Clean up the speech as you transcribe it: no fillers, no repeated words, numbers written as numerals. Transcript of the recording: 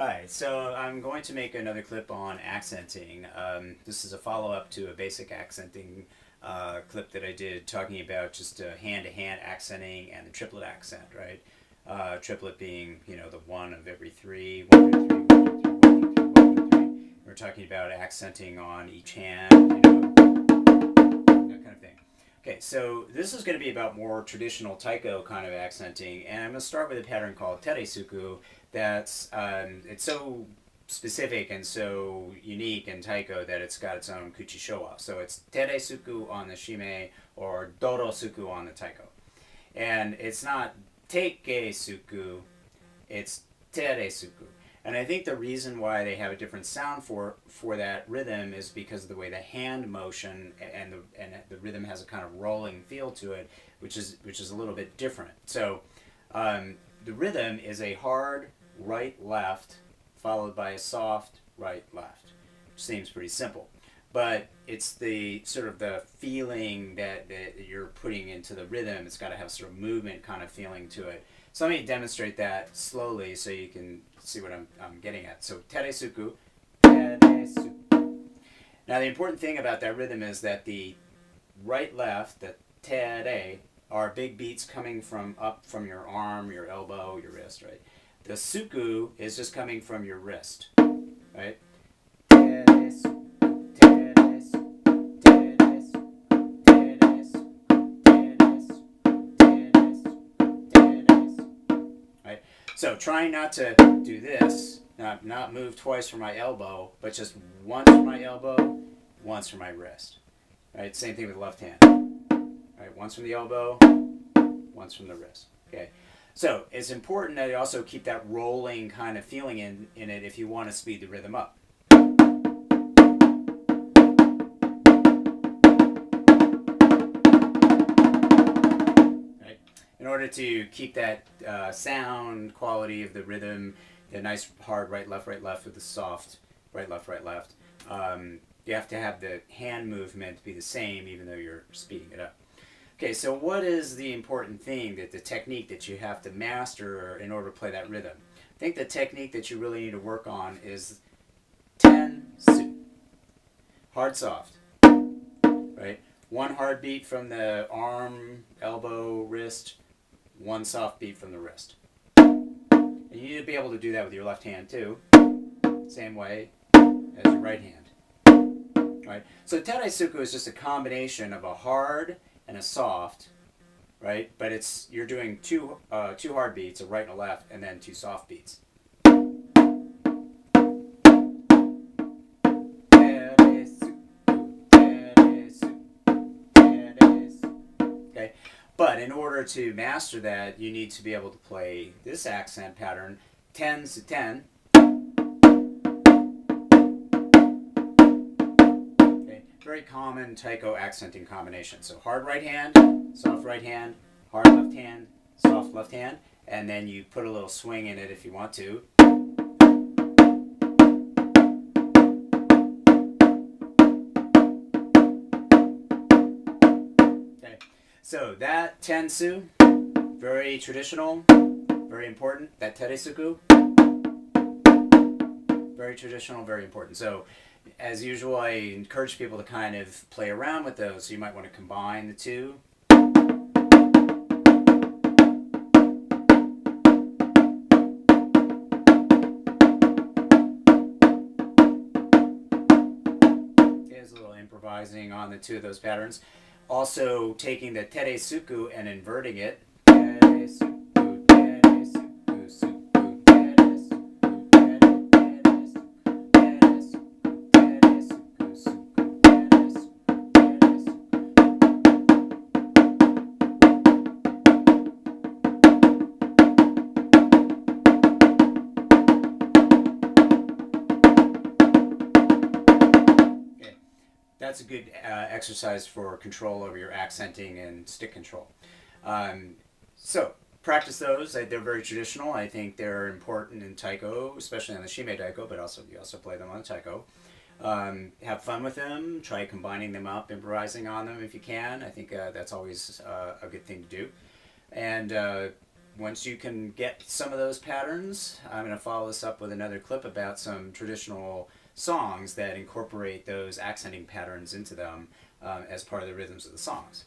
Hi, so I'm going to make another clip on accenting. This is a follow-up to a basic accenting clip that I did talking about just hand-to-hand accenting and the triplet accent, right? Triplet being, the one of every three, one, two, three, one, two, three, one, two, three, one, two, three. We're talking about accenting on each hand, that kind of thing. Okay, so this is going to be about more traditional taiko kind of accenting, and I'm going to start with a pattern called teresuku. It's so specific and so unique in taiko that it's got its own kuchishowa. So it's teresuku on the shime or dorosuku on the taiko, and it's not teikesuku, it's teresuku. And I think the reason why they have a different sound for that rhythm is because of the way the hand motion and the rhythm has a kind of rolling feel to it, which is a little bit different. So the rhythm is a hard right left followed by a soft right left, which seems pretty simple. But it's the sort of the feeling that you're putting into the rhythm. It's got to have sort of movement kind of feeling to it. So let me demonstrate that slowly so you can see what I'm getting at. So teresuku, teresuku. Now the important thing about that rhythm is that the right left, the tere, are big beats coming from up from your arm, your elbow, your wrist, right? The suku is just coming from your wrist, right? Teresuku, teresuku, teresuku, teresuku, teresuku, teresuku, teresuku. Right? So trying not to do this, not move twice from my elbow, but just once from my elbow, once from my wrist. Right? Same thing with the left hand. Right? Once from the elbow, once from the wrist. Okay. So it's important that you also keep that rolling kind of feeling in it if you want to speed the rhythm up. Right? In order to keep that sound quality of the rhythm, the nice hard right left with the soft right left, you have to have the hand movement be the same even though you're speeding it up. Okay, so what is the important thing, that the technique that you have to master in order to play that rhythm? I think the technique that you really need to work on is ten-su. Hard, soft. Right? One hard beat from the arm, elbow, wrist, one soft beat from the wrist. And you need to be able to do that with your left hand too. Same way as your right hand. Right? So teresuku is just a combination of a hard and a soft, right? But you're doing two hard beats, a right and a left, and then two soft beats. Okay, but in order to master that, you need to be able to play this accent pattern 10-10. Very common taiko accenting combination. So hard right hand, soft right hand, hard left hand, soft left hand, and then you put a little swing in it if you want to. Okay, so that tensu, very traditional, very important. That teresuku, very traditional, very important. So as usual, I encourage people to kind of play around with those. So you might want to combine the two. There's a little improvising on the two of those patterns. Also taking the teresuku and inverting it. Teresuku. That's a good exercise for control over your accenting and stick control. So practice those. They're very traditional. I think they're important in taiko, especially on the shime taiko, but you also play them on taiko. Have fun with them. Try combining them up, improvising on them if you can. I think that's always a good thing to do. And once you can get some of those patterns, I'm going to follow this up with another clip about some traditional songs that incorporate those accenting patterns into them as part of the rhythms of the songs.